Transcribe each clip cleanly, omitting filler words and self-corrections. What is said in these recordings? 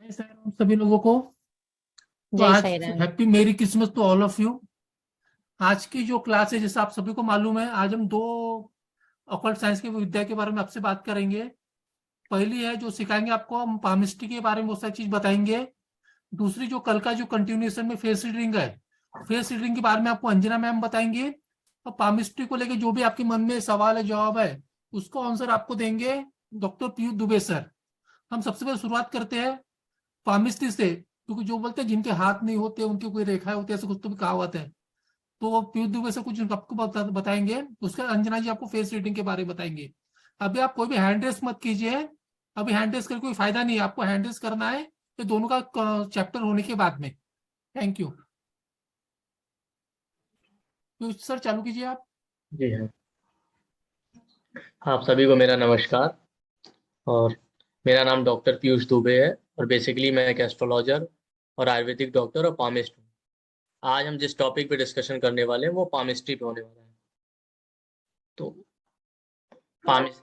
जय साईं राम सभी लोगों को। तो जय आज Sai Ram. Happy merry Christmas to all of you. आज की जो क्लास है, जैसे आप सभी को मालूम है, आज हम दो ऑकल्ट साइंस की विद्या के बारे में आपसे बात करेंगे। पहली है जो सिखाएंगे आपको, हम पामिस्ट्री के बारे में बहुत सारी चीज बताएंगे। दूसरी जो कल का जो कंटिन्यूएशन में फेस रीडिंग है, फेस रीडिंग के बारे में आपको अंजना मैम बताएंगे। और पामिस्ट्री को लेके जो भी आपके मन में सवाल है, जवाब है, उसको आंसर आपको देंगे डॉक्टर पीयूष दुबे सर। हम सबसे पहले शुरुआत करते हैं पामिस्ट्री से, क्योंकि जो बोलते हैं जिनके हाथ नहीं होते उनकी कोई रेखाएं होती है, ऐसा कुछ तो भी कहावत है। तो वो पीयूष दुबे से कुछ आपको बताएंगे। उसके बाद अंजना जी आपको फेस रीडिंग के बारे में बताएंगे। अभी आप कोई भी हैंड रेस मत कीजिए। अभी हैंड रेस करके कोई फायदा नहीं है, आपको हैंड रेस करना है ये दोनों का चैप्टर होने के बाद में। Thank you. तो सर चालू कीजिए आप। जी हाँ। आप सभी को मेरा नमस्कार। और मेरा नाम डॉक्टर पीयूष दुबे है और बेसिकली मैं एक एस्ट्रोलॉजर और आयुर्वेदिक डॉक्टर और पामिस्ट हूँ। आज हम जिस टॉपिक पे डिस्कशन करने वाले हैं वो पामिस्ट्री पे होने वाला है। तो पामिस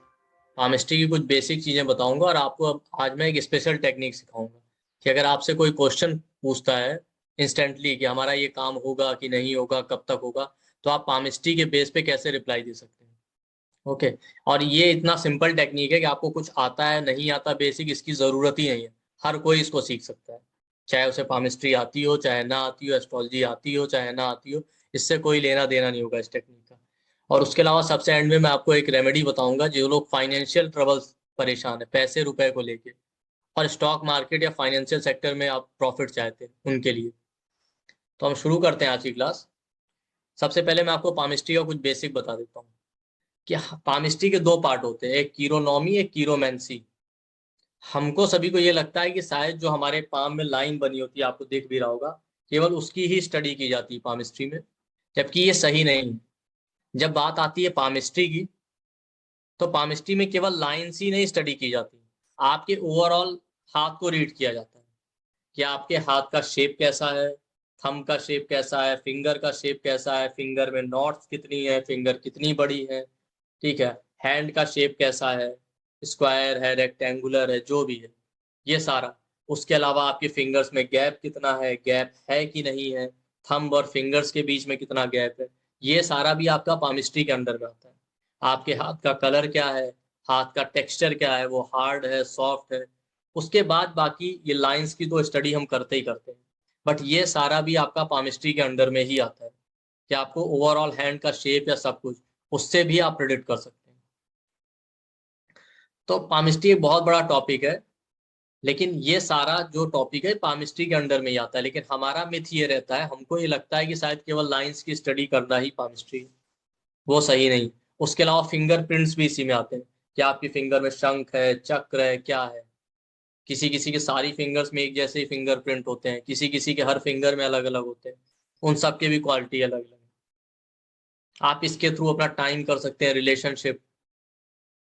पामिस्ट्री की कुछ बेसिक चीज़ें बताऊंगा और आपको अब आज मैं एक स्पेशल टेक्निक सिखाऊंगा कि अगर आपसे कोई क्वेश्चन पूछता है इंस्टेंटली कि हमारा ये काम होगा कि नहीं होगा, कब तक होगा, तो आप पामिस्ट्री के बेस पे कैसे रिप्लाई दे सकते हैं। ओके। और ये इतना सिंपल टेक्निक है कि आपको कुछ आता है नहीं आता बेसिक, इसकी ज़रूरत ही नहीं है। हर कोई इसको सीख सकता है, चाहे उसे पामिस्ट्री आती हो चाहे ना आती हो, एस्ट्रोलॉजी आती हो चाहे ना आती हो। इससे कोई लेना देना नहीं होगा इस टेक्निक का। और उसके अलावा सबसे एंड में मैं आपको एक रेमेडी बताऊंगा, जो लोग फाइनेंशियल ट्रबल्स परेशान है पैसे रुपए को लेके और स्टॉक मार्केट या फाइनेंशियल सेक्टर में आप प्रॉफिट चाहते हैं उनके लिए। तो हम शुरू करते हैं आज की क्लास। सबसे पहले मैं आपको पामिस्ट्री का कुछ बेसिक बता देता हूँ कि पामिस्ट्री के दो पार्ट होते हैं, एक कीरोनॉमी एक कीरोमैंसी। हमको सभी को ये लगता है कि शायद जो हमारे पाम में लाइन बनी होती है, आपको दिख भी रहा होगा, केवल उसकी ही स्टडी की जाती है पामिस्ट्री में, जबकि ये सही नहीं है। जब बात आती है पामिस्ट्री की, तो पामिस्ट्री में केवल लाइन्स ही नहीं स्टडी की जाती, आपके ओवरऑल हाथ को रीड किया जाता है कि आपके हाथ का शेप कैसा है, थंब का शेप कैसा है, फिंगर का शेप कैसा है, फिंगर में नॉट्स कितनी है, फिंगर कितनी बड़ी है, ठीक है, हैंड का शेप कैसा है, स्क्वायर है रेक्टेंगुलर है, जो भी है ये सारा। उसके अलावा आपके फिंगर्स में गैप कितना है, गैप है कि नहीं है, थंब और फिंगर्स के बीच में कितना गैप है, ये सारा भी आपका पामिस्ट्री के अंडर में आता है। आपके हाथ का कलर क्या है, हाथ का टेक्सचर क्या है, वो हार्ड है सॉफ्ट है। उसके बाद बाकी ये लाइंस की तो स्टडी हम करते ही करते हैं, बट ये सारा भी आपका पामिस्ट्री के अंडर में ही आता है कि आपको ओवरऑल हैंड का शेप या सब कुछ उससे भी आप प्रेडिक्ट कर सकते हैं। तो पामिस्ट्री एक बहुत बड़ा टॉपिक है, लेकिन ये सारा जो टॉपिक है पामिस्ट्री के अंडर में ही आता है। लेकिन हमारा मिथ ये रहता है, हमको ये लगता है कि शायद केवल लाइंस की स्टडी करना ही पामिस्ट्री है। वो सही नहीं। उसके अलावा फिंगरप्रिंट्स भी इसी में आते हैं कि आपकी फिंगर में शंख है, चक्र है, क्या है। किसी किसी के सारी फिंगर्स में एक जैसे ही फिंगरप्रिंट होते हैं, किसी किसी के हर फिंगर में अलग अलग होते हैं। उन सब के भी क्वालिटी अलग अलग है। आप इसके थ्रू अपना टाइम कर सकते हैं, रिलेशनशिप,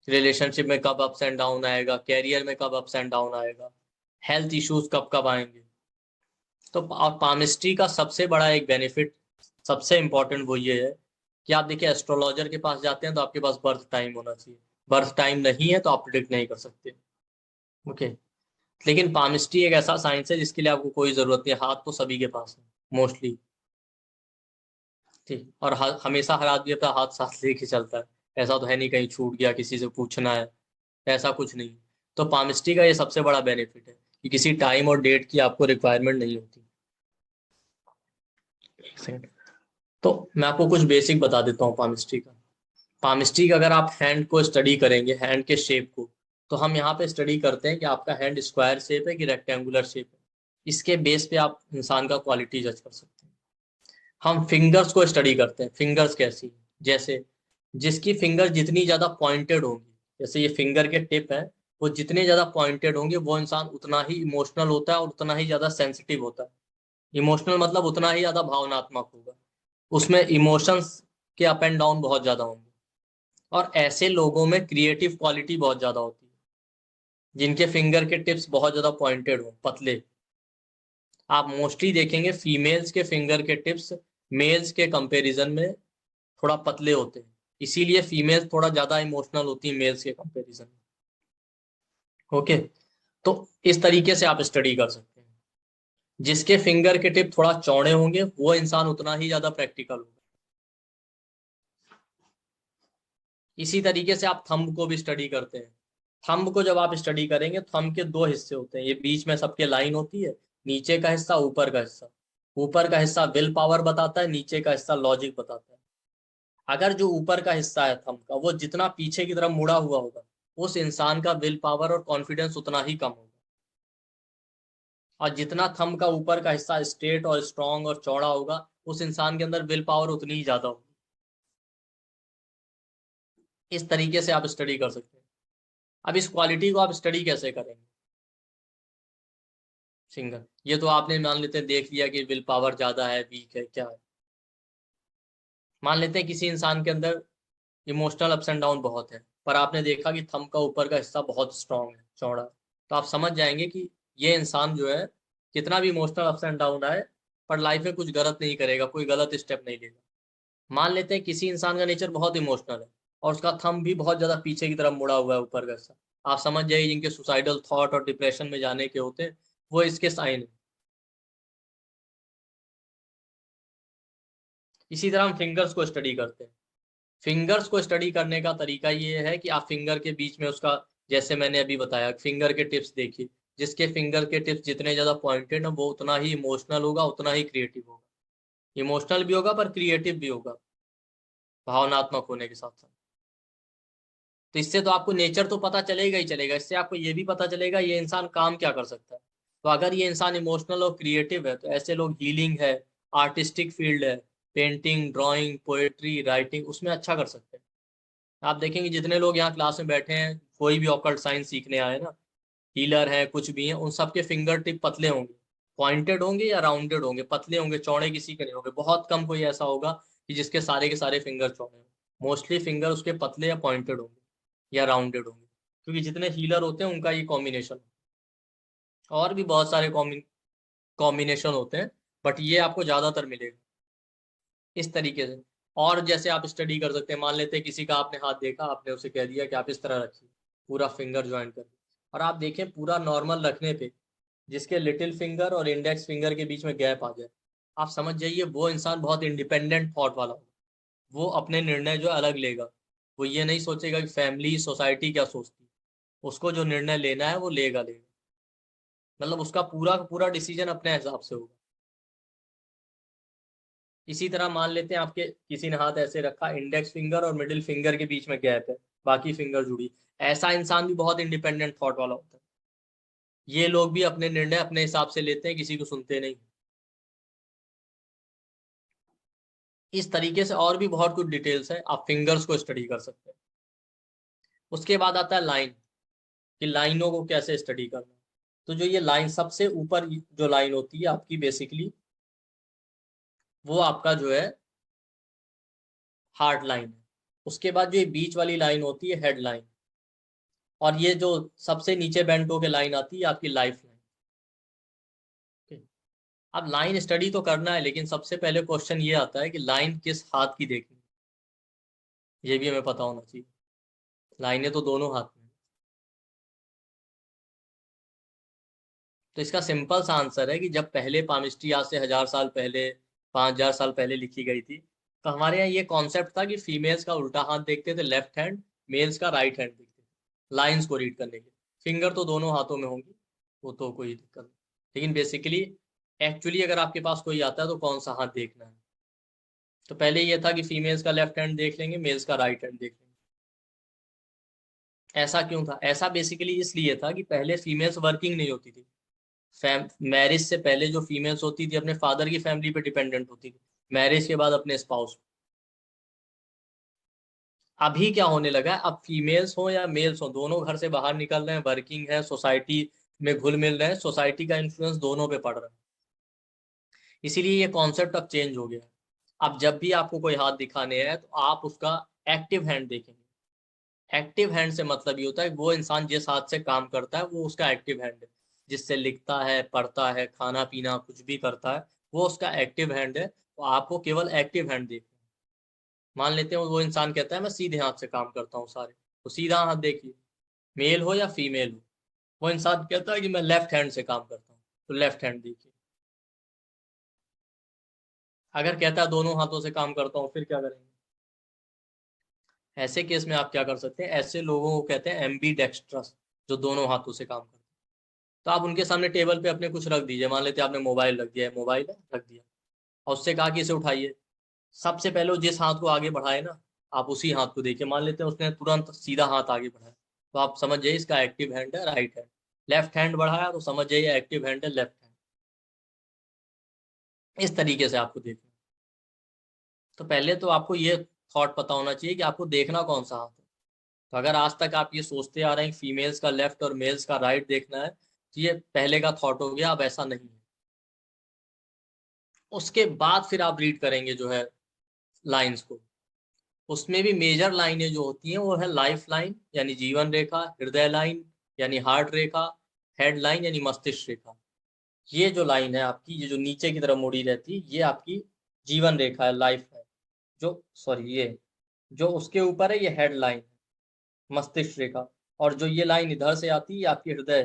रिलेशनशिप में कब अप्स एंड डाउन आएगा, कैरियर में कब अप्स एंड डाउन आएगा, हेल्थ इश्यूज कब कब आएंगे। तो पामिस्ट्री का सबसे बड़ा एक बेनिफिट, सबसे इंपॉर्टेंट वो ये है कि आप देखिए एस्ट्रोलॉजर के पास जाते हैं तो आपके पास बर्थ टाइम होना चाहिए। बर्थ टाइम नहीं है तो आप प्रिडिक्ट नहीं कर सकते। ओके। लेकिन पामिस्ट्री एक ऐसा साइंस है जिसके लिए आपको कोई जरूरत नहीं है, हाथ तो सभी के पास है मोस्टली, ठीक। और हमेशा हर आदमी अपना हाथ साथ लेके चलता है, ऐसा तो है नहीं कहीं छूट गया किसी से पूछना है, ऐसा कुछ नहीं। तो पामिस्ट्री का ये सबसे बड़ा बेनिफिट है कि किसी टाइम और डेट की आपको रिक्वायरमेंट नहीं होती। एक सेकंड। तो मैं आपको कुछ बेसिक बता देता हूँ पामिस्ट्री का। पामिस्ट्री का अगर आप हैंड को स्टडी करेंगे, हैंड के शेप को, तो हम यहाँ पे स्टडी करते हैं कि आपका हैंड स्क्वायर शेप है कि रेक्टेंगुलर शेप है। इसके बेस पे आप इंसान का क्वालिटी जज कर सकते हैं। हम फिंगर्स को स्टडी करते हैं, फिंगर्स कैसी है। जैसे जिसकी फिंगर जितनी ज्यादा पॉइंटेड होंगी, जैसे ये फिंगर के टिप है, वो जितने ज्यादा पॉइंटेड होंगे वो इंसान उतना ही इमोशनल होता है और उतना ही ज्यादा सेंसिटिव होता है। इमोशनल मतलब उतना ही ज्यादा भावनात्मक होगा, उसमें इमोशंस के अप एंड डाउन बहुत ज्यादा होंगे। और ऐसे लोगों में क्रिएटिव क्वालिटी बहुत ज्यादा होती है, जिनके फिंगर के टिप्स बहुत ज्यादा पॉइंटेड हो, पतले। आप मोस्टली देखेंगे फीमेल्स के फिंगर के टिप्स मेल्स के कंपैरिजन में थोड़ा पतले होते हैं, इसीलिए फीमेल्स थोड़ा ज्यादा इमोशनल होती है मेल्स के कंपैरिजन में। ओके। तो इस तरीके से आप स्टडी कर सकते हैं। जिसके फिंगर के टिप थोड़ा चौड़े होंगे वो इंसान उतना ही ज्यादा प्रैक्टिकल होगा। इसी तरीके से आप थंब को भी स्टडी करते हैं। थंब को जब आप स्टडी करेंगे, थंब के दो हिस्से होते हैं, ये बीच में सबके लाइन होती है, नीचे का हिस्सा, ऊपर का हिस्सा। ऊपर का हिस्सा विल पावर बताता है, नीचे का हिस्सा लॉजिक बताता है। अगर जो ऊपर का हिस्सा है थंब का, वो जितना पीछे की तरफ मुड़ा हुआ होगा, उस इंसान का विल पावर और कॉन्फिडेंस उतना ही कम होगा। और जितना थंब का ऊपर का हिस्सा स्ट्रेट और स्ट्रांग और चौड़ा होगा, उस इंसान के अंदर विल पावर उतनी ही ज्यादा होगी। इस तरीके से आप स्टडी कर सकते हैं। अब इस क्वालिटी को आप स्टडी कैसे करेंगे? सिंगल, ये तो आपने मान लेते हैं देख लिया कि विल पावर ज्यादा है, वीक है, क्या है। मान लेते हैं किसी इंसान के अंदर इमोशनल अप्स एंड डाउन बहुत है, पर आपने देखा कि थंब का ऊपर का हिस्सा बहुत स्ट्रांग है, चौड़ा है, तो आप समझ जाएंगे कि ये इंसान जो है, कितना भी इमोशनल अप्स एंड डाउन आए, पर लाइफ में कुछ गलत नहीं करेगा, कोई गलत स्टेप नहीं लेगा। मान लेते हैं किसी इंसान का नेचर बहुत इमोशनल है और उसका थंब भी बहुत ज्यादा पीछे की तरफ मुड़ा हुआ है, ऊपर का हिस्सा। आप समझ जाइए जिनके सुसाइडल थॉट और डिप्रेशन में जाने के होते हैं, वो इसके साइन है। इसी तरह हम फिंगर्स को स्टडी करते हैं। फिंगर्स को स्टडी करने का तरीका ये है कि आप फिंगर के बीच में उसका, जैसे मैंने अभी बताया, फिंगर के टिप्स देखिए। जिसके फिंगर के टिप्स जितने ज्यादा पॉइंटेड है, वो उतना ही इमोशनल होगा, उतना ही क्रिएटिव होगा। इमोशनल भी होगा पर क्रिएटिव भी होगा, भावनात्मक होने के साथ साथ। तो इससे तो आपको नेचर तो पता चलेगा ही चलेगा, इससे आपको ये भी पता चलेगा ये इंसान काम क्या कर सकता है। तो अगर ये इंसान इमोशनल और क्रिएटिव है, तो ऐसे लोग हीलिंग है, आर्टिस्टिक फील्ड है, पेंटिंग, ड्राइंग, पोएट्री, राइटिंग, उसमें अच्छा कर सकते हैं। आप देखेंगे जितने लोग यहाँ क्लास में बैठे हैं, कोई भी ऑकल्ट साइंस सीखने आए ना, हीलर है, कुछ भी है, उन सबके फिंगर टिप पतले होंगे, पॉइंटेड होंगे या राउंडेड होंगे, पतले होंगे, चौड़े किसी के नहीं होंगे। बहुत कम कोई ऐसा होगा कि जिसके सारे के सारे फिंगर चौड़े हों। मोस्टली फिंगर उसके पतले या पॉइंटेड होंगे या राउंडेड होंगे, क्योंकि जितने हीलर होते हैं उनका ये कॉम्बिनेशन। और भी बहुत सारे कॉम्बिनेशन होते हैं, बट ये आपको ज्यादातर मिलेगा इस तरीके से। और जैसे आप स्टडी कर सकते हैं, मान लेते हैं किसी का आपने हाथ देखा, आपने उसे कह दिया कि आप इस तरह रखिए, पूरा फिंगर ज्वाइन कर, और आप देखें पूरा नॉर्मल रखने पे जिसके लिटिल फिंगर और इंडेक्स फिंगर के बीच में गैप आ जाए, आप समझ जाइए वो इंसान बहुत इंडिपेंडेंट थॉट वाला होगा। वो अपने निर्णय जो अलग लेगा, वो ये नहीं सोचेगा कि फैमिली सोसाइटी क्या सोचती है। उसको जो निर्णय लेना है वो लेगा लेगा, मतलब उसका पूरा का पूरा डिसीजन अपने हिसाब से होगा। इसी तरह मान लेते हैं आपके किसी ने हाथ ऐसे रखा, इंडेक्स फिंगर और मिडिल फिंगर के बीच में गैप है, बाकी फिंगर जुड़ी, ऐसा इंसान भी बहुत इंडिपेंडेंट थॉट वाला होता है। ये लोग भी अपने निर्णय अपने हिसाब से लेते हैं, किसी को सुनते नहीं। इस तरीके से और भी बहुत कुछ डिटेल्स है, आप फिंगर्स को स्टडी कर सकते हैं। उसके बाद आता है लाइन, कि लाइनों को कैसे स्टडी करना है। तो जो ये लाइन सबसे ऊपर जो लाइन होती है आपकी, बेसिकली वो आपका जो है हार्ट लाइन है। उसके बाद जो ये बीच वाली लाइन होती है हेड लाइन, और ये जो सबसे नीचे बेंट होके लाइन आती है आपकी लाइफ लाइन। अब लाइन स्टडी तो करना है, लेकिन सबसे पहले क्वेश्चन ये आता है कि लाइन किस हाथ की देखनी है, ये भी हमें पता होना चाहिए। लाइनें तो दोनों हाथ में हैं। तो इसका सिंपल सा आंसर है कि जब पहले पामिस्ट्री आज से 1000 साल पहले, 5000 साल पहले लिखी गई थी, तो हमारे यहाँ ये कॉन्सेप्ट था कि फीमेल्स का उल्टा हाथ देखते थे लेफ्ट हैंड, मेल्स का राइट हैंड देखते थे लाइंस को रीड करने के। फिंगर तो दोनों हाथों में होंगी, वो तो कोई दिक्कत नहीं। लेकिन बेसिकली एक्चुअली अगर आपके पास कोई आता है तो कौन सा हाथ देखना है, तो पहले ये था कि फीमेल्स का लेफ्ट हैंड देख लेंगे, मेल्स का राइट हैंड देख लेंगे। ऐसा क्यों था? ऐसा बेसिकली इसलिए था कि पहले फीमेल्स वर्किंग नहीं होती थी। मैरिज से पहले जो फीमेल्स होती थी अपने फादर की फैमिली पे डिपेंडेंट होती थी, मैरिज के बाद अपने स्पाउस। अभी क्या होने लगा है, अब फीमेल्स हो या मेल्स हो, दोनों घर से बाहर निकल रहे हैं, वर्किंग है, सोसाइटी में घुल मिल रहे हैं, सोसाइटी का इन्फ्लुएंस दोनों पे पड़ रहा है। इसीलिए ये कॉन्सेप्ट अब चेंज हो गया है। अब जब भी आपको कोई हाथ दिखाने हैं तो आप उसका एक्टिव हैंड देखेंगे। एक्टिव हैंड से मतलब ये होता है वो इंसान जिस हाथ से काम करता है वो उसका एक्टिव हैंड है, जिससे लिखता है, पढ़ता है, खाना पीना कुछ भी करता है, वो उसका एक्टिव हैंड है। तो आपको केवल एक्टिव हैंड देखना है। मान लेते हैं वो इंसान कहता है मैं सीधे हाथ से काम करता हूँ सारे, तो सीधा हाथ देखिए, मेल हो या फीमेल हो। वो इंसान कहता है कि मैं लेफ्ट हैंड से काम करता हूँ, तो लेफ्ट हैंड देखिए। अगर कहता है दोनों हाथों से काम करता हूँ, फिर क्या करेंगे? ऐसे केस में आप क्या कर सकते हैं, ऐसे लोगों को कहते हैं एम्बीडेक्स्ट्रस, जो दोनों हाथों से काम करते हैं। तो आप उनके सामने टेबल पे अपने कुछ रख दीजिए, मान लेते हैं आपने मोबाइल रख दिया है, मोबाइल है रख दिया, और उससे कहा कि इसे उठाइए। सबसे पहले वो जिस हाथ को आगे बढ़ाए ना, आप उसी हाथ को देखिए। मान लेते हैं उसने तुरंत सीधा हाथ आगे बढ़ाया, तो आप समझ जाइए इसका एक्टिव हैंड है राइट हैंड। लेफ्ट हैंड बढ़ाया तो समझ जाइए एक्टिव हैंड है लेफ्ट हैंड। इस तरीके से आपको देखना। तो पहले तो आपको ये थॉट पता होना चाहिए कि आपको देखना कौन सा हाथ है। तो अगर आज तक आप ये सोचते आ रहे हैं फीमेल्स का लेफ्ट और मेल्स का राइट देखना है, तो ये पहले का थॉट हो गया, अब ऐसा नहीं है। उसके बाद फिर आप रीड करेंगे जो है लाइंस को। उसमें भी मेजर लाइनें जो होती हैं वो है लाइफ लाइन यानी जीवन रेखा, हृदय लाइन यानी हार्ट रेखा, हेड लाइन यानी मस्तिष्क रेखा। ये जो लाइन है आपकी, ये जो नीचे की तरफ मुड़ी रहती है, ये आपकी जीवन रेखा है, लाइफ है। जो सॉरी ये जो उसके ऊपर है ये हेड लाइन है, मस्तिष्क रेखा। और जो ये लाइन इधर से आती है ये आपकी हृदय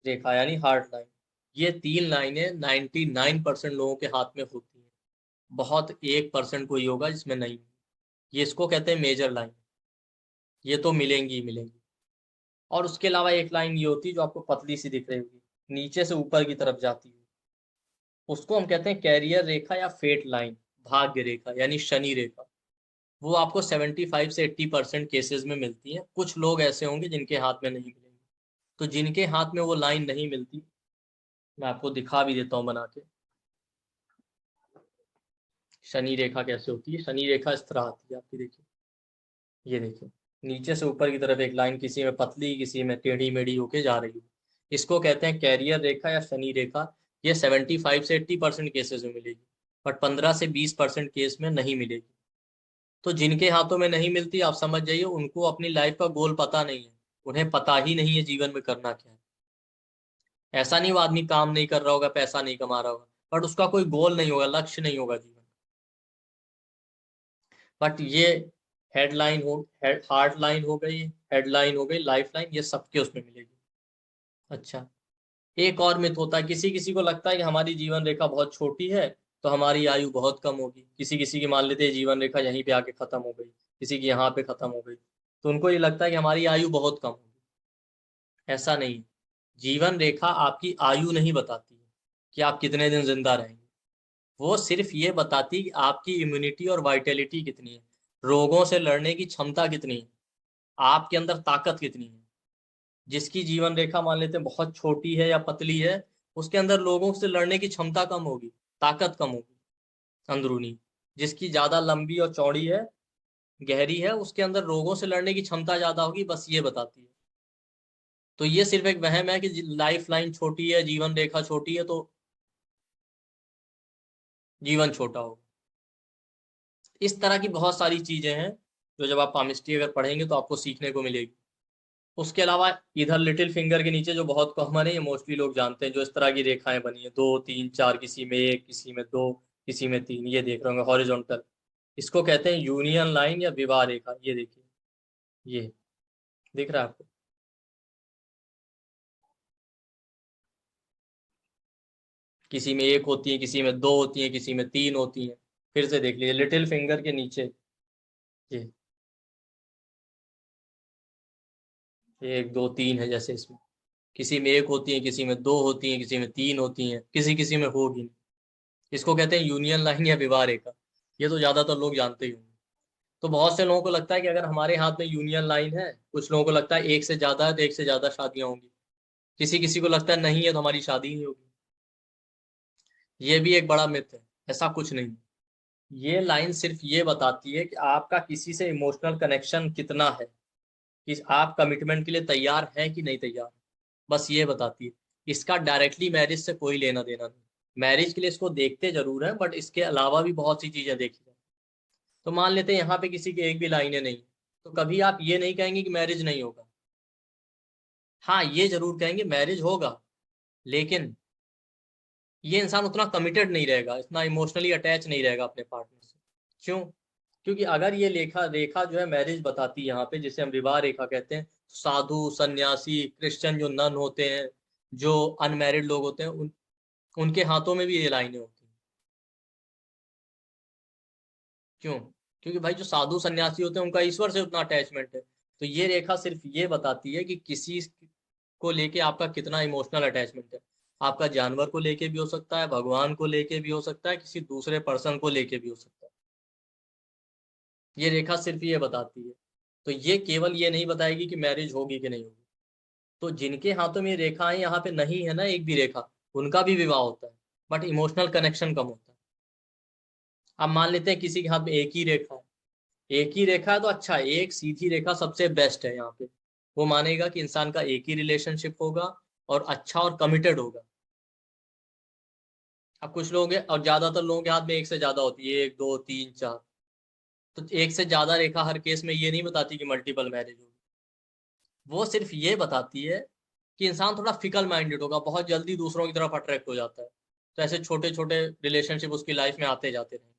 रेखा यानी हार्ट लाइन। ये तीन लाइनें 99% लोगों के हाथ में होती हैं, बहुत 1% कोई होगा जिसमें नहीं। ये इसको कहते हैं मेजर लाइन। ये तो मिलेंगी ही मिलेंगी। और उसके अलावा एक लाइन ये होती है जो आपको पतली सी दिख रही होगी, नीचे से ऊपर की तरफ जाती है, उसको हम कहते हैं कैरियर रेखा या फेट लाइन, भाग्य रेखा यानी शनि रेखा। वो आपको 75 से 80% केसेस में मिलती है। कुछ लोग ऐसे होंगे जिनके हाथ में नहीं मिलेंगे। तो जिनके हाथ में वो लाइन नहीं मिलती, मैं आपको दिखा भी देता हूँ बना के। शनि रेखा कैसे होती है, शनि रेखा इस तरह आती है आपकी, देखिए। ये देखिए, नीचे से ऊपर की तरफ एक लाइन, किसी में पतली किसी में टेढ़ी मेढ़ी होके जा रही है। इसको कहते हैं कैरियर रेखा या शनि रेखा। ये 75 से 80% केसेस में मिलेगी, बट 15 से 20% केस में नहीं मिलेगी। तो जिनके हाथों में नहीं मिलती, आप समझ जाइए उनको अपनी लाइफ का गोल पता नहीं है। उन्हें पता ही नहीं है जीवन में करना क्या है। ऐसा नहीं वो आदमी काम नहीं कर रहा होगा, पैसा नहीं कमा रहा होगा, बट उसका कोई गोल नहीं होगा, लक्ष्य नहीं होगा जीवन। बट ये हेडलाइन हो, हार्ट लाइन हो गई, हेडलाइन हो गई, लाइफ लाइन, ये सबके उसमें मिलेगी। अच्छा, एक और मिथ होता है, किसी किसी को लगता है कि हमारी जीवन रेखा बहुत छोटी है तो हमारी आयु बहुत कम होगी। किसी किसी की मान लेते हैं जीवन रेखा यहीं पे आके खत्म हो गई, किसी की यहाँ पे खत्म हो गई, तो उनको ये लगता है कि हमारी आयु बहुत कम होगी। ऐसा नहीं। जीवन रेखा आपकी आयु नहीं बताती है कि आप कितने दिन जिंदा रहेंगे। वो सिर्फ ये बताती है कि आपकी इम्यूनिटी और वाइटेलिटी कितनी है, रोगों से लड़ने की क्षमता कितनी है, आपके अंदर ताकत कितनी है। जिसकी जीवन रेखा मान लेते हैं बहुत छोटी है या पतली है, उसके अंदर लोगों से लड़ने की क्षमता कम होगी, ताकत कम होगी अंदरूनी। जिसकी ज्यादा लंबी और चौड़ी है, गहरी है, उसके अंदर रोगों से लड़ने की क्षमता ज्यादा होगी, बस ये बताती है। तो ये सिर्फ एक वहम है कि लाइफ लाइन छोटी है, जीवन रेखा छोटी है, तो जीवन छोटा होगा। इस तरह की बहुत सारी चीजें हैं जो जब आप पामिस्ट्री अगर पढ़ेंगे तो आपको सीखने को मिलेगी। उसके अलावा इधर लिटिल फिंगर के नीचे जो बहुत कॉमन है, ये मोस्टली लोग जानते हैं, जो इस तरह की रेखाएं बनी है, 2 3 4, किसी में 1, किसी में 2, किसी में 3, ये देख रहे होंगे हॉरिजॉन्टल। इसको कहते हैं यूनियन लाइन या विवाह रेखा। ये देखिए, ये दिख रहा है आपको? किसी में 1 होती है, किसी में 2 होती है, किसी में 3 होती है। फिर से देख लीजिए लिटिल फिंगर के नीचे, ये 1 2 3 है जैसे इसमें। किसी में 1 होती है, किसी में 2 होती है, किसी में 3 होती है, किसी किसी में होगी नहीं। इसको कहते हैं यूनियन लाइन या विवाह रेखा। ये तो ज्यादातर लोग जानते ही होंगे। तो बहुत से लोगों को लगता है कि अगर हमारे हाथ में यूनियन लाइन है, कुछ लोगों को लगता है एक से ज्यादा है तो एक से ज्यादा शादियां होंगी। किसी किसी को लगता है नहीं है तो हमारी शादी ही नहीं होगी। ये भी एक बड़ा मिथ है, ऐसा कुछ नहीं। ये लाइन सिर्फ ये बताती है कि आपका किसी से इमोशनल कनेक्शन कितना है, कि आप कमिटमेंट के लिए तैयार हैं कि नहीं तैयार, बस ये बताती है। इसका डायरेक्टली मैरिज से कोई लेना देना नहीं। मैरिज के लिए इसको देखते जरूर है, बट इसके अलावा भी बहुत सी चीजें देखी जाती। तो मान लेते हैं यहाँ पे किसी की एक भी लाइनें नहीं, तो कभी आप ये नहीं कहेंगे कि मैरिज नहीं होगा। हाँ, ये जरूर कहेंगे मैरिज होगा, लेकिन ये इंसान उतना कमिटेड नहीं रहेगा, इतना इमोशनली अटैच नहीं रहेगा अपने पार्टनर से। क्यों? क्योंकि अगर ये लेखा रेखा जो है मैरिज बताती है यहाँ पे, जिसे हम विवाह रेखा कहते हैं, साधु सन्यासी क्रिश्चियन जो नन होते हैं, जो अनमैरिड लोग होते हैं, उनके हाथों में भी ये लाइनें होती हैं। क्यों? क्योंकि भाई जो साधु सन्यासी होते हैं उनका ईश्वर से उतना अटैचमेंट है। तो ये रेखा सिर्फ ये बताती है कि किसी को लेके आपका कितना इमोशनल अटैचमेंट है। आपका जानवर को लेके भी हो सकता है, भगवान को लेके भी हो सकता है, किसी दूसरे पर्सन को लेके भी हो सकता है। ये रेखा सिर्फ ये बताती है। तो ये केवल ये नहीं बताएगी कि मैरिज होगी कि नहीं होगी। तो जिनके हाथों में रेखाएं यहाँ पे नहीं है ना, एक भी रेखा, उनका भी विवाह होता है, बट इमोशनल कनेक्शन कम होता है। अब मान लेते हैं किसी के हाथ में एक ही रेखा है, एक ही रेखा है तो अच्छा है, एक सीधी रेखा सबसे बेस्ट है यहाँ पे। वो मानेगा कि इंसान का एक ही रिलेशनशिप होगा और अच्छा और कमिटेड होगा। अब कुछ लोग हैं, और ज्यादातर लोगों के हाथ में एक से ज्यादा होती है, एक दो तीन चार। तो एक से ज्यादा रेखा हर केस में ये नहीं बताती कि मल्टीपल मैरिज होगी। वो सिर्फ ये बताती है कि इंसान थोड़ा फिकल माइंडेड होगा, बहुत जल्दी दूसरों की तरफ अट्रैक्ट हो जाता है। तो ऐसे छोटे छोटे रिलेशनशिप उसकी लाइफ में आते जाते रहेंगे।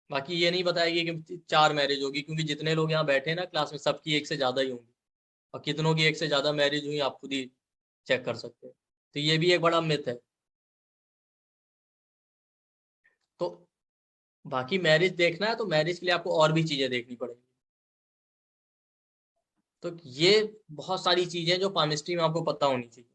बाकी ये नहीं बताएगी कि चार मैरिज होगी, क्योंकि जितने लोग यहाँ बैठे हैं ना क्लास में, सबकी एक से ज्यादा ही होंगी। और कितनों की एक से ज्यादा मैरिज हुई आप खुद ही चेक कर सकते हैं। तो ये भी एक बड़ा मिथ है। तो बाकी मैरिज देखना है तो मैरिज के लिए आपको और भी चीजें देखनी पड़ेंगी। तो ये बहुत सारी चीजें जो पामिस्ट्री में आपको पता होनी चाहिए।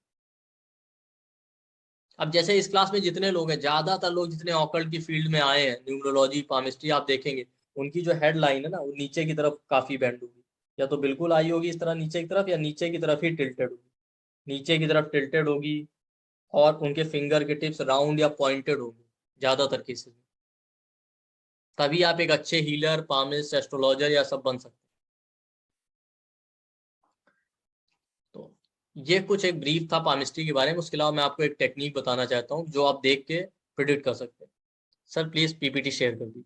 अब जैसे इस क्लास में जितने लोग हैं, ज्यादातर लोग जितने ऑकल्ट की फील्ड में आए हैं, न्यूमरोलॉजी पामिस्ट्री, आप देखेंगे उनकी जो हेडलाइन है ना, वो नीचे की तरफ काफी बेंड होगी। या तो बिल्कुल आई होगी इस तरह नीचे की तरफ, या नीचे की तरफ ही टिल्टेड होगी। नीचे की तरफ टिल्टेड होगी, और उनके फिंगर के टिप्स राउंड या पॉइंटेड होंगे ज्यादातर केसेस में। तभी आप एक अच्छे हीलर, पामिस्ट, एस्ट्रोलॉजर या सब बन सकते हैं। तो ये कुछ एक ब्रीफ था पामिस्ट्री के बारे में। उसके अलावा मैं आपको एक टेक्निक बताना चाहता हूँ जो आप देख के प्रिडिक्ट कर सकते हैं। सर प्लीज पीपीटी शेयर कर दीजिए।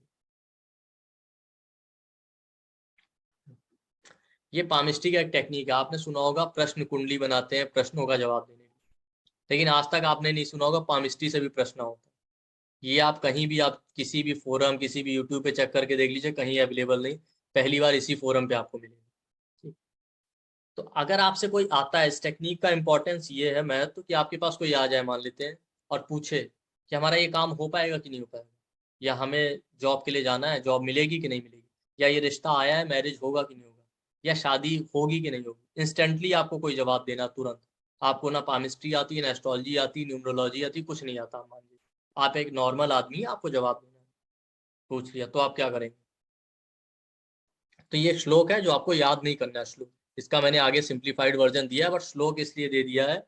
ये पामिस्ट्री का एक टेक्निक है। आपने सुना होगा प्रश्न कुंडली बनाते हैं प्रश्नों का जवाब देने के लिए, लेकिन आज तक आपने नहीं सुना होगा पामिस्ट्री से भी प्रश्न होता है। ये आप कहीं भी, आप किसी भी फोरम, किसी भी यूट्यूब पे चेक करके देख लीजिए, कहीं अवेलेबल नहीं। पहली बार इसी फोरम पे आपको मिलेगा। ठीक। तो अगर आपसे कोई आता है, इस टेक्निक का इंपॉर्टेंस ये है महत्व, कि आपके पास कोई आ जाए मान लेते हैं और पूछे कि हमारा ये काम हो पाएगा कि नहीं हो पाएगा, या हमें जॉब के लिए जाना है, जॉब मिलेगी कि नहीं मिलेगी, या ये रिश्ता आया है, मैरिज होगा कि नहीं होगा, या शादी होगी कि नहीं होगी, इंस्टेंटली आपको कोई जवाब देना तुरंत। आपको ना पामिस्ट्री आती, ना एस्ट्रोलॉजी आती, न्यूमरोलॉजी आती, कुछ नहीं आता। मान लीजिए आप एक नॉर्मल आदमी, आपको जवाब देना है, पूछ लिया, तो आप क्या करेंगे? तो ये श्लोक है जो आपको याद नहीं करना है। श्लोक इसका मैंने आगे सिंप्लीफाइड वर्जन दिया है, बट श्लोक इसलिए दे दिया है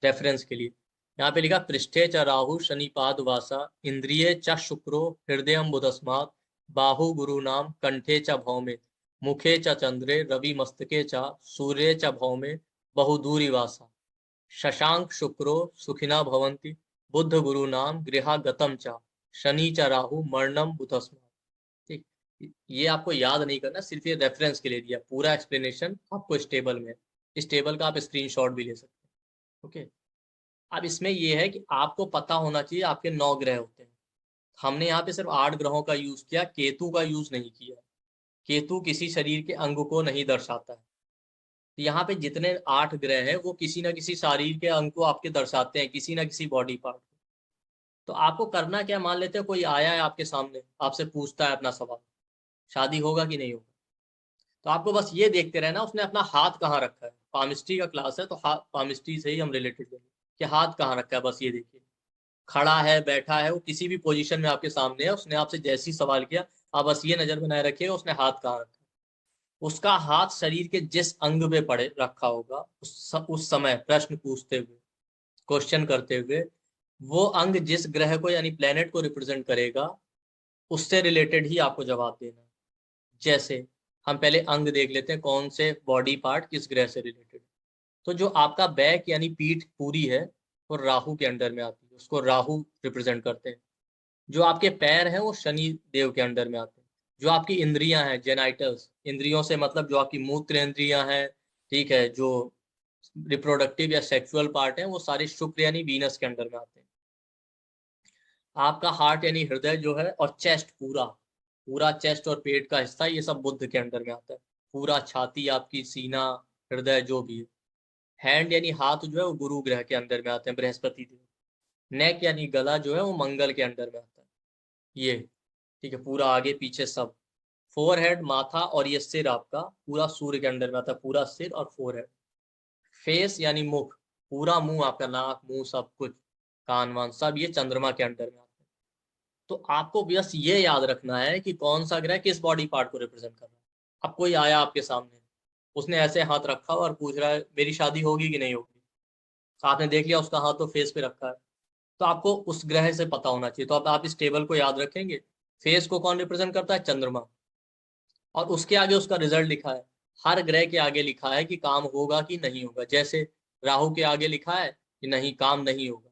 रेफरेंस के लिए। यहाँ पे लिखा, पृष्ठे च राहु शनिपाद वासा, इंद्रिये च शुक्रो हृदय बुधस्मात्, बाहु गुरु नाम कंठे च भौमे, मुखे च चंद्रे रवि मस्तके च, सूर्य च भौमे बहुदूरी वासा, शशांक शुक्रो सुखिना भवंति, बुद्ध गुरु नाम गृहागतम च, शनि च राहु मरणम बुधस्मात्। ठीक। ये आपको याद नहीं करना, सिर्फ ये रेफरेंस के लिए दिया। पूरा एक्सप्लेनेशन आपको इस टेबल में है। इस टेबल का आप स्क्रीनशॉट भी ले सकते हैं। ओके। अब इसमें ये है कि आपको पता होना चाहिए आपके 9 ग्रह होते हैं। हमने यहाँ पे सिर्फ 8 ग्रहों का यूज किया, केतु का यूज नहीं किया। केतु किसी शरीर के अंग को नहीं दर्शाता है। तो यहाँ पे जितने 8 ग्रह हैं वो किसी ना किसी शरीर के अंग को आपके दर्शाते हैं, किसी ना किसी बॉडी पार्ट को। तो आपको करना क्या, मान लेते हैं कोई आया है आपके सामने, आपसे पूछता है अपना सवाल, शादी होगा कि नहीं होगा। तो आपको बस ये देखते रहना उसने अपना हाथ कहाँ रखा है। पामिस्ट्री का क्लास है तो हाथ पामिस्ट्री से ही हम रिलेटेड करेंगे कि हाथ कहाँ रखा है, बस ये देखिए। खड़ा है, बैठा है, वो किसी भी पोजीशन में आपके सामने है, उसने आपसे जैसे ही सवाल किया, आप बस ये नजर बनाए रखिएगा उसने हाथ कहाँ रखा है। उसका हाथ शरीर के जिस अंग पे पड़े रखा होगा, उस समय प्रश्न पूछते हुए, क्वेश्चन करते हुए, वो अंग जिस ग्रह को यानी प्लेनेट को रिप्रेजेंट करेगा, उससे रिलेटेड ही आपको जवाब देना है। जैसे हम पहले अंग देख लेते हैं, कौन से बॉडी पार्ट किस ग्रह से रिलेटेड। तो जो आपका बैक यानी पीठ पूरी है, वो राहु के अंडर में आती है, उसको राहु रिप्रेजेंट करते हैं। जो आपके पैर हैं वो शनि देव के अंडर में आते हैं। जो आपकी इंद्रियां हैं, जेनाइटल्स, इंद्रियों से मतलब जो आपकी मूत्र इंद्रियां हैं, ठीक है, जो रिप्रोडक्टिव या सेक्सुअल पार्ट है, वो सारे शुक्र यानी वीनस के अंडर में आते हैं। आपका हार्ट यानी हृदय जो है, और चेस्ट पूरा पूरा चेस्ट और पेट का हिस्सा, ये सब बुध के अंडर में आता है। पूरा छाती आपकी, सीना, हृदय जो भी है। हैंड यानी हाथ जो है वो गुरु ग्रह के अंदर में आते हैं, बृहस्पति देव। नेक यानी गला जो है वो मंगल के अंडर में आता है। ये ठीक है, पूरा आगे पीछे सब। फोरहेड माथा और ये सिर आपका पूरा सूर्य के अंडर में आता है, पूरा सिर और फोरहेड। फेस यानी मुख, पूरा मुंह आपका, नाक मुंह सब कुछ, कान वान सब, ये चंद्रमा के अंडर में आता है। तो आपको बस ये याद रखना है कि कौन सा ग्रह किस बॉडी पार्ट को रिप्रेजेंट कर रहा है। अब कोई आया आपके सामने, उसने ऐसे हाथ रखा और पूछ रहा है मेरी शादी होगी कि नहीं होगी, तो आपने देख लिया उसका हाथ तो फेस पे रखा है, तो आपको उस ग्रह से पता होना चाहिए। तो अब आप इस टेबल को याद रखेंगे। फेस को कौन रिप्रेजेंट करता है? चंद्रमा। और उसके आगे उसका रिजल्ट लिखा है। हर ग्रह के आगे लिखा है कि काम होगा कि नहीं होगा। जैसे राहु के आगे लिखा है कि नहीं, काम नहीं होगा।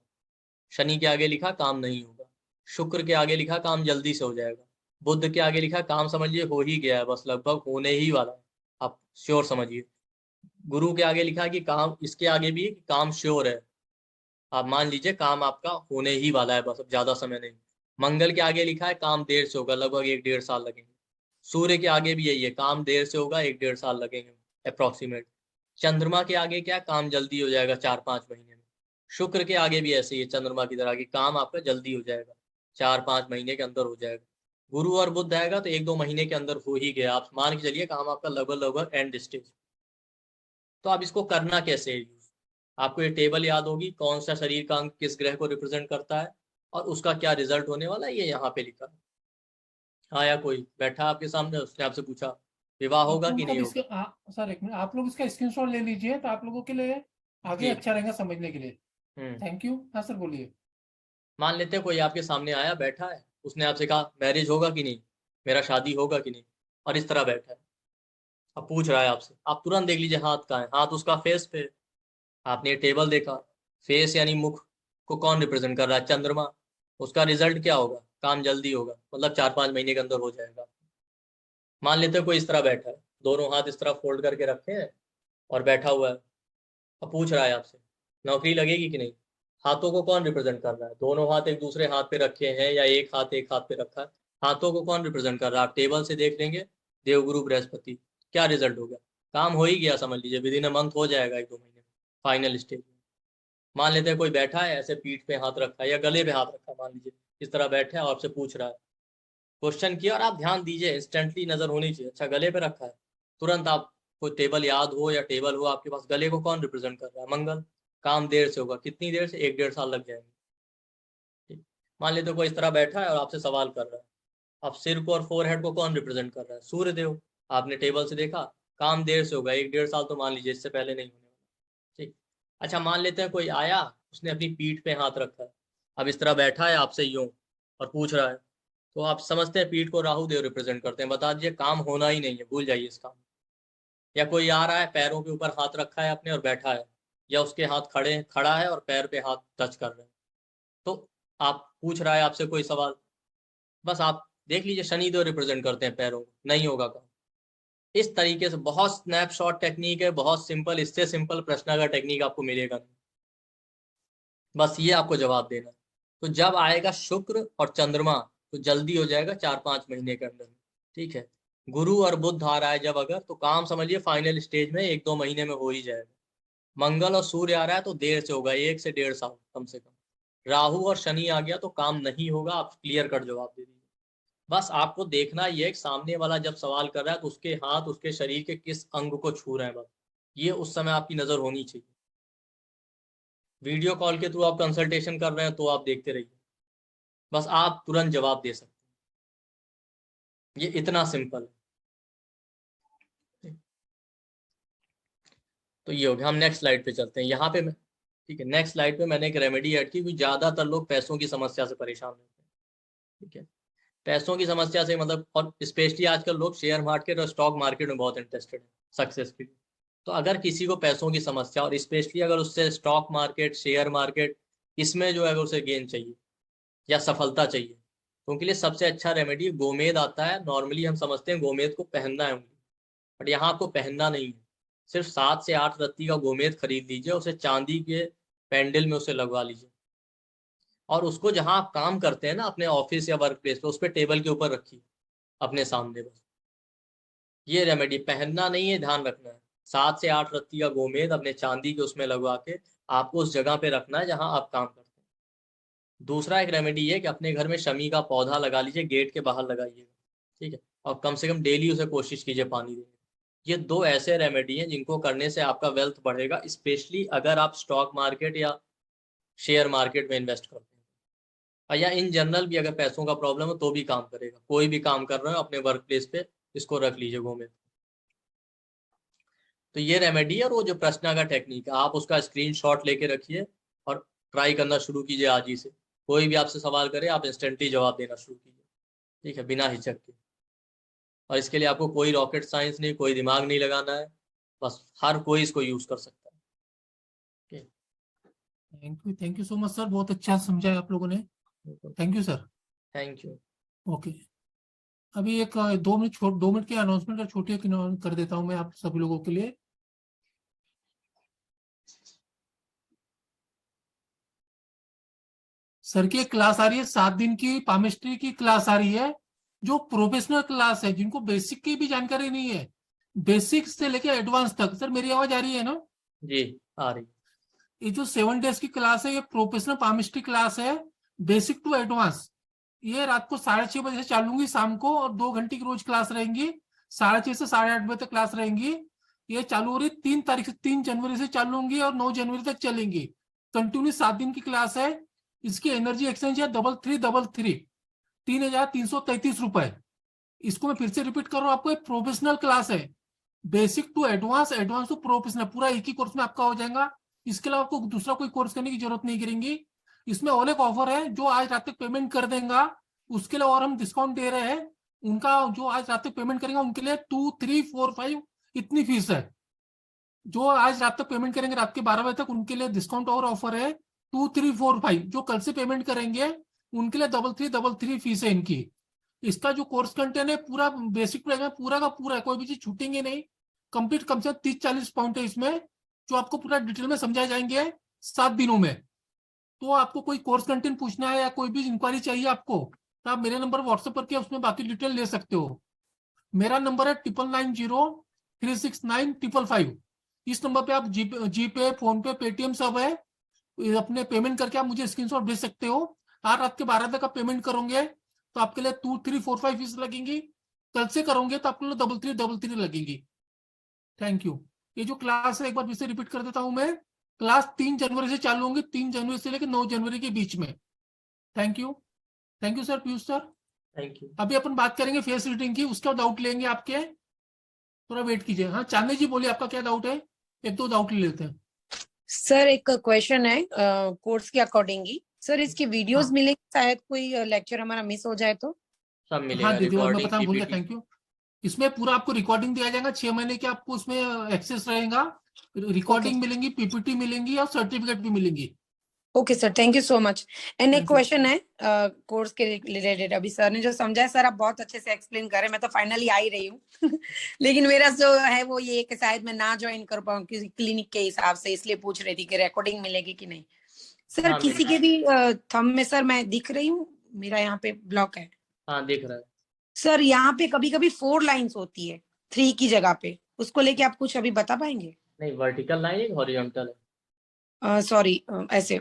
शनि के आगे लिखा काम नहीं होगा। शुक्र के आगे लिखा काम जल्दी से हो जाएगा। बुध के आगे लिखा काम समझिए हो ही गया है, बस लगभग होने ही वाला है, आप श्योर समझिए। गुरु के आगे लिखा है कि काम, इसके आगे भी है कि काम श्योर है, आप मान लीजिए काम आपका होने ही वाला है, बस अब ज्यादा समय नहीं। मंगल के आगे लिखा है काम देर से होगा, लगभग 1-1.5 साल लगेंगे। सूर्य के आगे भी यही है, काम देर से होगा, 1-1.5 साल लगेंगे अप्रोक्सीमेट। चंद्रमा के आगे क्या, काम जल्दी हो जाएगा 4-5 महीने में। शुक्र के आगे भी ऐसे ही है, चंद्रमा की तरह कि काम आपका जल्दी हो जाएगा, 4-5 महीने के अंदर हो जाएगा। गुरु और बुध आएगा तो 1-2 महीने के अंदर हो ही गया, आप मान के चलिए काम आपका लगभग लगभग एंड स्टेज। तो आप इसको करना कैसे है यूज? आपको ये टेबल याद होगी, कौन सा शरीर का अंग किस ग्रह को रिप्रेजेंट करता है और उसका क्या रिजल्ट होने वाला है, ये यहाँ पे लिखा है। आया कोई बैठा आपके सामने, उसने आपसे पूछा विवाह आप होगा कि लोगों को नहीं भी होगा? सर एक मिनट, आप लोग इसका स्क्रीनशॉट ले लीजिए तो आप लोगों के लिए आगे जी। अच्छा रहेगा समझने के लिए। हम्म। Thank you. हाँ सर बोलिए। मान लेते हैं कोई आपके सामने आया बैठा है, उसने आपसे कहा मैरिज होगा कि नहीं, मेरा शादी होगा कि नहीं, और इस तरह बैठा है। अब पूछ रहा है आपसे, आप तुरंत देख लीजिए हाथ कहाँ है, हाथ उसका फेस पे है। आपने ये टेबल देखा, फेस यानी मुख को कौन रिप्रेजेंट कर रहा है? चंद्रमा। उसका रिजल्ट क्या होगा? काम जल्दी होगा, मतलब 4-5 महीने के अंदर हो जाएगा। मान लेते हैं कोई इस तरह बैठा है, दोनों हाथ इस तरह फोल्ड करके रखे हैं और बैठा हुआ है। अब पूछ रहा है आपसे नौकरी लगेगी कि नहीं। हाथों को कौन रिप्रेजेंट कर रहा है? दोनों हाथ एक दूसरे हाथ पे रखे हैं या एक हाथ पे रखा है? हाथों को कौन रिप्रेजेंट कर रहा है? आप टेबल से देख लेंगे, देवगुरु बृहस्पति। क्या रिजल्ट होगा? काम हो ही गया, समझ लीजिए विद इन अ मंथ हो जाएगा, 1-2 महीने में, फाइनल स्टेज में। मान लेते हैं कोई बैठा है ऐसे पीठ पे हाथ रखा है या गले पे हाथ रखा है, मान लीजिए इस तरह बैठा है और आपसे पूछ रहा है, क्वेश्चन किया, और आप ध्यान दीजिए, इंस्टेंटली नजर होनी चाहिए। अच्छा गले पे रखा है, तुरंत आप, कोई टेबल याद हो या टेबल हो आपके पास, गले को कौन रिप्रेजेंट कर रहा है? मंगल। काम देर से होगा, कितनी देर से? 1-1.5 साल लग जाएंगे। ठीक। मान लेते कोई इस तरह बैठा है और आपसे सवाल कर रहा है, आप सिर को और फोरहेड को कौन रिप्रेजेंट कर रहा है? सूर्य देव। आपने टेबल से देखा, काम देर से होगा, 1-1.5 साल तो मान लीजिए, इससे पहले नहीं होने वाला। ठीक। अच्छा मान लेते हैं कोई आया, उसने अपनी पीठ पे हाथ रखा है, अब इस तरह बैठा है आपसे यूं और पूछ रहा है, तो आप समझते हैं पीठ को राहु देव रिप्रेजेंट करते हैं, बता दीजिए काम होना ही नहीं है, भूल जाइए इस काम। या कोई आ रहा है पैरों के ऊपर हाथ रखा है अपने और बैठा है, या उसके हाथ खड़ा है और पैर पे हाथ टच कर रहे हैं, तो आप पूछ रहा है आपसे कोई सवाल, बस आप देख लीजिए शनि देव रिप्रेजेंट करते हैं पैरों को, नहीं होगा काम। इस तरीके से बहुत स्नैपशॉट टेक्निक है, बहुत सिंपल, इससे सिंपल प्रश्न का टेक्निक आपको मिलेगा नहीं। बस ये आपको जवाब देना है। तो जब आएगा शुक्र और चंद्रमा तो जल्दी हो जाएगा 4-5 महीने के अंदर में। ठीक है। गुरु और बुध आ रहा है जब, अगर तो काम समझिए फाइनल स्टेज में 1-2 महीने में हो ही जाएगा। मंगल और सूर्य आ रहा है तो देर से होगा, 1 से 1.5 साल कम से कम। राहु और शनि आ गया तो काम नहीं होगा, आप क्लियर कट जवाब दे दीजिए। बस आपको देखना ये है कि सामने वाला जब सवाल कर रहा है तो उसके हाथ उसके शरीर के किस अंग को छू रहे हैं, बस ये उस समय आपकी नजर होनी चाहिए। वीडियो कॉल के थ्रू आप कंसल्टेशन कर रहे हैं तो आप देखते रहिए, बस आप तुरंत जवाब दे सकते हैं, ये इतना सिंपल है। तो ये हो गया, हम नेक्स्ट स्लाइड पे चलते हैं। यहाँ पे मैं, ठीक है, नेक्स्ट स्लाइड पे मैंने एक रेमेडी ऐड की क्योंकि ज्यादातर लोग पैसों की समस्या से परेशान रहते हैं। ठीक है। पैसों की समस्या से मतलब, और स्पेशली आजकल लोग शेयर मार्केट और स्टॉक मार्केट में बहुत इंटरेस्टेड है सक्सेस के लिए। तो अगर किसी को पैसों की समस्या, और स्पेशली अगर उससे स्टॉक मार्केट, शेयर मार्केट, इसमें जो है अगर उसे गेन चाहिए या सफलता चाहिए, तो उनके लिए सबसे अच्छा रेमेडी गोमेद आता है। नॉर्मली हम समझते हैं गोमेद को पहनना है उंगली, बट यहाँ आपको पहनना नहीं है। सिर्फ 7 से 8 रत्ती का गोमेद खरीद लीजिए, उसे चांदी के पैंडल में उसे लगवा लीजिए, और उसको जहां आप काम करते हैं ना, अपने ऑफिस या वर्क प्लेस पे, उस पर टेबल के ऊपर रखिए अपने सामने बस। ये रेमेडी पहनना नहीं है, ध्यान रखना है। 7 से 8 रत्ती का गोमेद अपने चांदी के उसमें लगवा के आपको उस जगह पे रखना है जहां आप काम करते हैं। दूसरा एक रेमेडी ये कि अपने घर में शमी का पौधा लगा लीजिए, गेट के बाहर लगाइएगा, ठीक है, और कम से कम डेली उसे कोशिश कीजिए पानी देने की। ये 2 ऐसे रेमेडी हैं जिनको करने से आपका वेल्थ बढ़ेगा, स्पेशली अगर आप स्टॉक मार्केट या शेयर मार्केट में इन्वेस्ट करते हैं, और या इन जनरल भी अगर पैसों का प्रॉब्लम हो तो भी काम करेगा। कोई भी काम कर रहे हो अपने वर्क प्लेस पे, इसको रख लीजिए गोमेद। तो ये रेमेडी है, और वो जो प्रश्न का टेक्निक है आप उसका स्क्रीनशॉट लेके रखिए और ट्राई करना शुरू कीजिए आज ही से। कोई भी आपसे सवाल करे आप इंस्टेंटली जवाब देना शुरू कीजिए, ठीक है, बिना हिचक के। और इसके लिए आपको कोई रॉकेट साइंस नहीं, कोई दिमाग नहीं लगाना है, बस हर कोई इसको यूज कर सकता है। Thank you so much sir, बहुत अच्छा समझाया आप लोगों ने। Thank you sir. Thank you. Okay, अभी एक 2 मिनट की अनाउंसमेंट कर छोटी कर देता हूँ मैं आप सभी लोगों के लिए। सर की एक क्लास आ रही है 7 दिन की, पामेस्ट्री की क्लास आ रही है, जो प्रोफेशनल क्लास है, जिनको बेसिक की भी जानकारी नहीं है, बेसिक से लेके एडवांस तक। सर मेरी आवाज आ रही है ना? जी आ रही। ये जो 7 डेज की क्लास है, ये प्रोफेशनल पामेस्ट्री क्लास है, बेसिक टू एडवांस। ये रात को 6:30 बजे से चालू होंगी शाम को, और 2 घंटे की रोज क्लास रहेंगी। 6:30 से 8:30 बजे तक क्लास रहेंगी। ये चालू हो रही 3 तारीख से, 3 जनवरी से चालू होंगी और 9 जनवरी तक चलेंगी। कंटिन्यू 7 दिन की क्लास है। इसकी एनर्जी एक्सचेंज है 3333, 3,333 रुपए। इसको मैं फिर से रिपीट कर रहा हूँ आपको, एक प्रोफेशनल क्लास है, basic to advance, advance to professional, पूरा एक ही कोर्स में आपका हो जाएगा। इसके अलावा आपको दूसरा कोई कोर्स करने की जरूरत नहीं करेंगी। इसमें और एक ऑफर है, जो आज रात तक पेमेंट कर देगा उसके लिए और हम डिस्काउंट दे रहे हैं। उनका जो आज रात तक पेमेंट करेंगे उनके लिए 2, 3, 4, 5 इतनी फीस है। जो आज रात तक पेमेंट करेंगे रात के 12 बजे तक, उनके लिए डिस्काउंट और ऑफर है 2, 3, 4, 5। जो कल से पेमेंट करेंगे उनके लिए 3333 फीस है इनकी। इसका जो कोर्स कंटेंट है पूरा बेसिक में पूरा का पूरा है, कोई भी चीज छूटेंगे नहीं। कंप्लीट कम से कम 30-40 पॉइंट है इसमें, जो आपको पूरा डिटेल में समझाए जाएंगे 7 दिनों में। तो आपको कोई कोर्स कंटेंट पूछना है या कोई भी इंक्वायरी चाहिए आपको, तो आप मेरे नंबर व्हाट्सएप करके उसमें बाकी डिटेल ले सकते हो। मेरा नंबर है 9990369555। इस नंबर पे आप जीपे, फोन पे, पेटीएम सब है। ये अपने पेमेंट करके आप मुझे स्क्रीनशॉट भेज सकते हो। आज रात के 12 तक आप पेमेंट करोगे तो आपके लिए 2, 3, 4, 5 फीस लगेंगी। कल से करोगे तो आपके लिए डबल थ्री लगेगी। Thank you. ये जो क्लास है एक बार फिर से रिपीट कर देता हूं मैं। क्लास 3 जनवरी से चालू होंगी, 3 जनवरी से लेकर 9 जनवरी के बीच में। Thank you. Thank you sir, Piyush sir. Thank you. अभी अपन बात करेंगे फेस रीडिंग की, उसका डाउट लेंगे आपके। थोड़ा वेट कीजिए। हाँ चांदनी जी बोलिए, आपका क्या डाउट है? एक दो डाउट ले लेते हैं। सर एक क्वेश्चन है कोर्स के अकॉर्डिंग ही। सर इसकी वीडियोस हाँ मिलेंगी, शायद कोई लेक्चर हमारा मिस हो जाए तो? सब हाँ मिलेगा, दीदी, और मैं रिकॉर्डिंग, बताना भूल गया, पीपीटी। Thank you. इसमें पूरा आपको रिकॉर्डिंग दिया जाएगा, 6 महीने के आपको उसमें एक्सेस रहेगा। ओके रिकॉर्डिंग मिलेंगी, पीपीटी मिलेंगी और सर्टिफिकेट भी मिलेंगी। Okay sir, thank you so much. And एक थैंक यू। क्वेश्चन है कोर्स के रिलेटेड। अभी सर ने जो समझा है, सर आप बहुत अच्छे से एक्सप्लेन कर रहे हैं, मैं तो फाइनली आ ही रही हूँ लेकिन मेरा जो है वो ये कि शायद मैं ना ज्वाइन कर पाऊँ किसी क्लिनिक के हिसाब से, इसलिए पूछ रही थी कि रिकॉर्डिंग मिलेगी कि नहीं। सर हाँ किसी मिलेगा। के भी थंब में सर मैं दिख रही हूँ, मेरा यहाँ पे ब्लॉक है हाँ दिख रहा है। सर। यहाँ पे कभी कभी 4 लाइन्स होती है 3 की जगह पे, उसको लेके आप कुछ अभी बता पाएंगे? नहीं, वर्टिकल लाइन एक हॉरिजॉन्टल है। सॉरी, ऐसे ये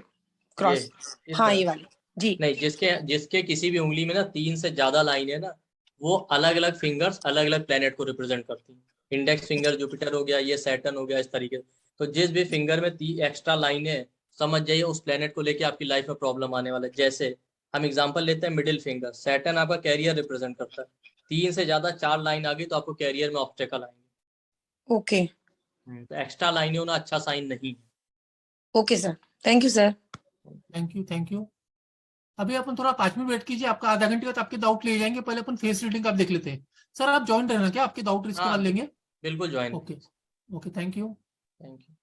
क्रॉस। इस हाँ तरह ये से। वाली जी। नहीं, जिसके जिसके किसी भी उंगली में ना 3 से ज्यादा लाइन है ना, वो अलग अलग फिंगर्स अलग अलग प्लेनेट को रिप्रेजेंट करती हैं। इंडेक्स फिंगर जुपिटर हो गया, ये सैटर्न हो गया, इस तरीके से। तो जिस भी फिंगर में 3 एक्स्ट्रा लाइन है, समझ जाइए उस प्लेनेट को लेके आपकी लाइफ में प्रॉब्लम आने वाला है। जैसे हम एग्जांपल लेते हैं, मिडिल फिंगर सैटर्न आपका कैरियर रिप्रेजेंट करता है। 3 से ज्यादा 4 लाइन आ गई तो आपको कैरियर में ऑब्स्टेकल आएंगे। ओके तो एक्स्ट्रा लाइन होना अच्छा साइन नहीं है। Okay sir, thank you sir. Thank you. Thank you. अभी अपन थोड़ा 5 मिनट वेट कीजिए, आपका आधा घंटे बाद आपके डाउट ले जाएंगे। पहले अपन फेस रीडिंग का आप देख लेते हैं। सर आप ज्वाइन रहना, क्या आपके डाउट इसके हाँ बाद लेंगे? बिल्कुल join. Okay. Okay, thank you. Thank you.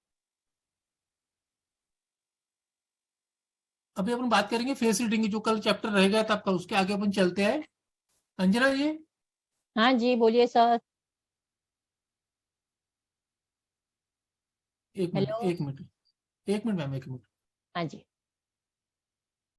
अभी अपन बात करेंगे फेस रीडिंग की, जो कल चैप्टर रह गया था आपका, उसके आगे अपन चलते हैं। अंजना जी। हाँ जी बोलिए सर। एक मिनट, हेलो। एक मिनट, एक मिनट मैम, एक मिनट। हाँ जी।